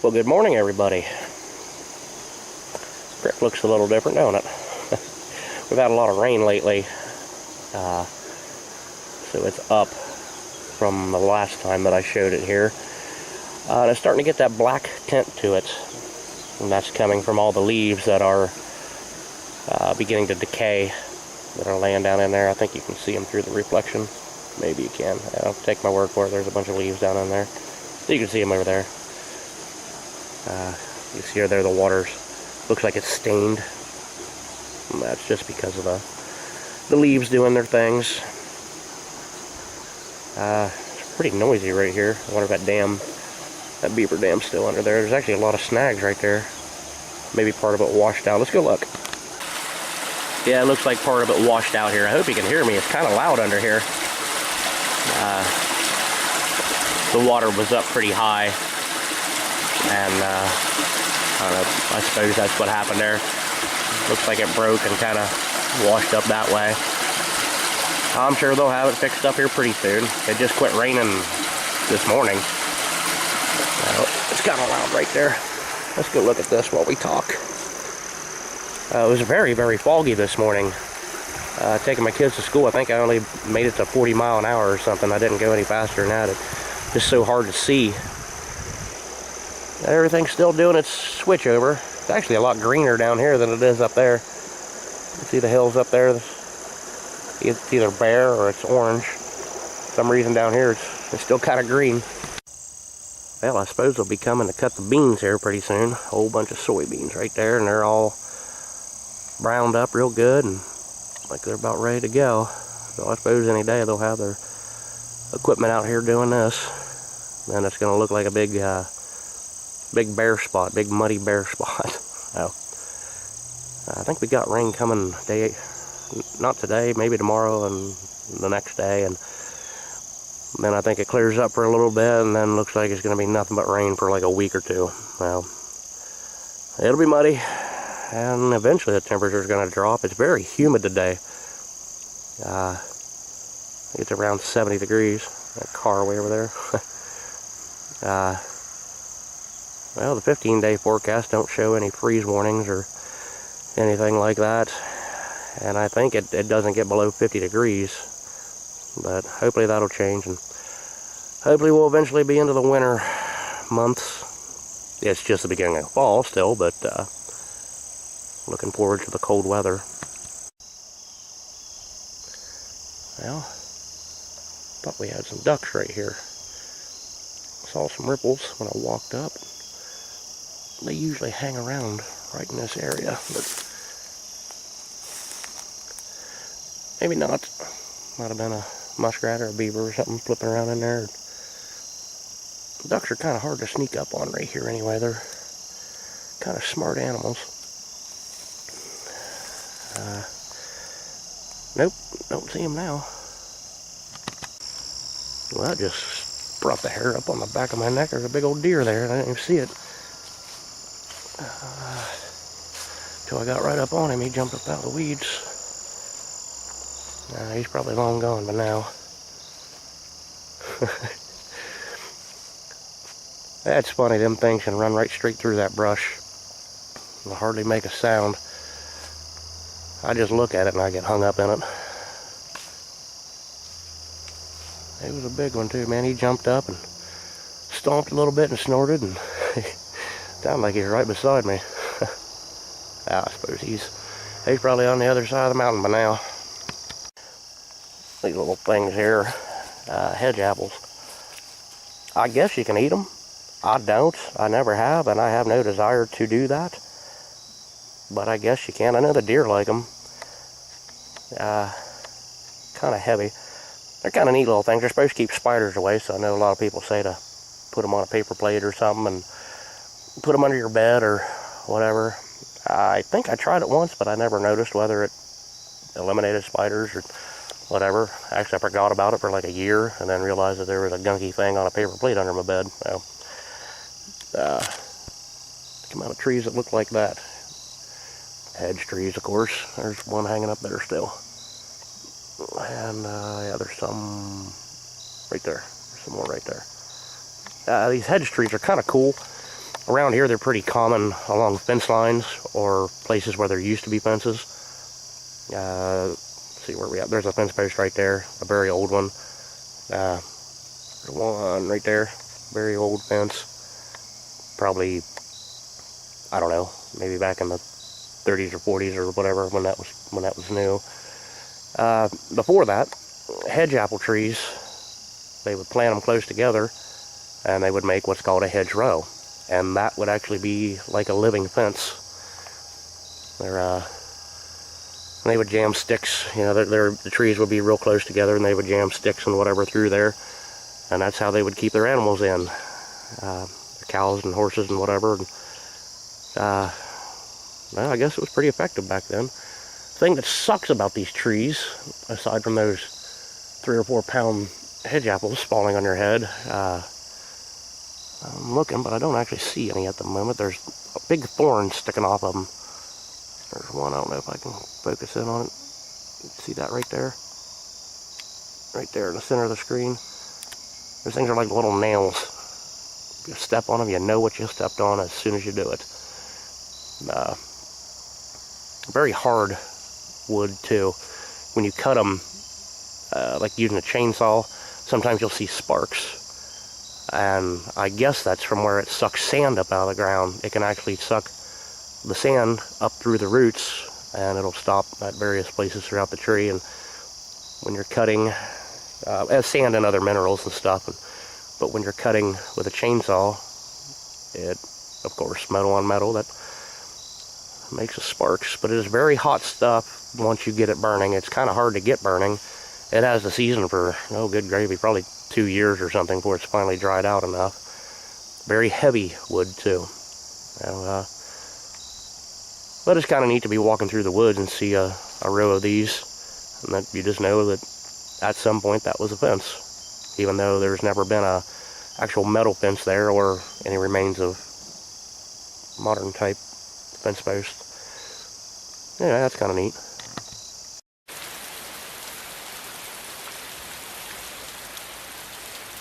Well, good morning, everybody. Creek looks a little different, don't it? We've had a lot of rain lately, so it's up from the last time that I showed it here. And it's starting to get that black tint to it, and that's coming from all the leaves that are beginning to decay, that are laying down in there. I think you can see them through the reflection. Maybe you can. I'll take my word for it. There's a bunch of leaves down in there. So you can see them over there. You see there the water's looks like it's stained. And that's just because of the leaves doing their things. It's pretty noisy right here. I wonder if that beaver dam's still under there. There's actually a lot of snags right there. Maybe part of it washed out. Let's go look. Yeah, it looks like part of it washed out here. I hope you can hear me. It's kind of loud under here. The water was up pretty high, and I don't know, I suppose that's what happened there. Looks like it broke and kind of washed up that way. I'm sure they'll have it fixed up here pretty soon. It just quit raining this morning. It's kind of loud right there. Let's go look at this while we talk. It was very, very foggy this morning. Taking my kids to school, I think I only made it to 40 miles an hour or something. I didn't go any faster than that. It's just so hard to see. Everything's still doing its switch over. It's actually a lot greener down here than it is up there. You see the hills up there? It's either bare or it's orange. For some reason down here it's still kind of green. Well, I suppose they'll be coming to cut the beans here pretty soon. A whole bunch of soybeans right there, and they're all browned up real good and like they're about ready to go. So I suppose any day they'll have their equipment out here doing this. Then it's going to look like a big bare spot, big muddy bare spot. So, I think we got rain coming not today, maybe tomorrow and the next day, and then I think it clears up for a little bit, and then looks like it's going to be nothing but rain for like a week or two. Well, it'll be muddy, and eventually the temperature is going to drop. It's very humid today. It's around 70 degrees. That car way over there. Well, the 15-day forecast don't show any freeze warnings or anything like that. And I think it doesn't get below 50 degrees. But hopefully that'll change. And hopefully we'll eventually be into the winter months. It's just the beginning of fall still, but looking forward to the cold weather. Well, thought we had some ducks right here. Saw some ripples when I walked up. They usually hang around right in this area, but maybe not. Might have been a muskrat or a beaver or something flipping around in there. Ducks are kind of hard to sneak up on right here anyway. They're kind of smart animals. Nope, don't see them now. Well, that just brought the hair up on the back of my neck. There's a big old deer there, and I didn't even see it. Till I got right up on him, he jumped up out of the weeds. He's probably long gone by now. That's funny, them things can run right straight through that brush. They'll hardly make a sound. I just look at it and I get hung up in it. It was a big one too, man. He jumped up and stomped a little bit and snorted, and sounded like he was right beside me. I suppose he's probably on the other side of the mountain by now. These little things here, hedge apples. I guess you can eat them. I don't. I never have, and I have no desire to do that. But I guess you can. I know the deer like them. Kind of heavy. They're kind of neat little things. They're supposed to keep spiders away, so I know a lot of people say to put them on a paper plate or something and put them under your bed or whatever. I think I tried it once, but I never noticed whether it eliminated spiders or whatever. Actually, I forgot about it for like a year and then realized that there was a gunky thing on a paper plate under my bed. So, come out of trees that look like that. Hedge trees, of course. There's one hanging up there still. And, yeah, there's some right there. There's some more right there. These hedge trees are kind of cool. Around here, they're pretty common along fence lines or places where there used to be fences. Let's see where we at. There's a fence post right there, a very old one. One right there, very old fence. Probably, I don't know, maybe back in the 30s or 40s or whatever when that was new. Before that, hedge apple trees, they would plant them close together, and they would make what's called a hedgerow, and that would actually be like a living fence. They would jam sticks. You know, the trees would be real close together, and they would jam sticks and whatever through there, and that's how they would keep their animals in, their cows and horses and whatever. Well, I guess it was pretty effective back then. The thing that sucks about these trees, aside from those 3 or 4 pound hedge apples falling on your head, I'm looking, but I don't actually see any at the moment. There's a big thorn sticking off of them. There's one, I don't know if I can focus in on it. See that right there? Right there in the center of the screen. Those things are like little nails. If you step on them, you know what you stepped on as soon as you do it. Very hard wood too. When you cut them, like using a chainsaw, sometimes you'll see sparks. And I guess that's from where it sucks sand up out of the ground. It can actually suck the sand up through the roots, and it'll stop at various places throughout the tree. And when you're cutting, sand and other minerals and stuff, but when you're cutting with a chainsaw, it, of course, metal on metal, that makes the sparks. But it is very hot stuff once you get it burning. It's kind of hard to get burning. It has the season for, oh good gravy, probably 2 years or something before it's finally dried out enough. Very heavy wood too. And, but it's kind of neat to be walking through the woods and see a row of these, and that you just know that at some point that was a fence, even though there's never been a actual metal fence there or any remains of modern type fence post. Yeah, that's kind of neat.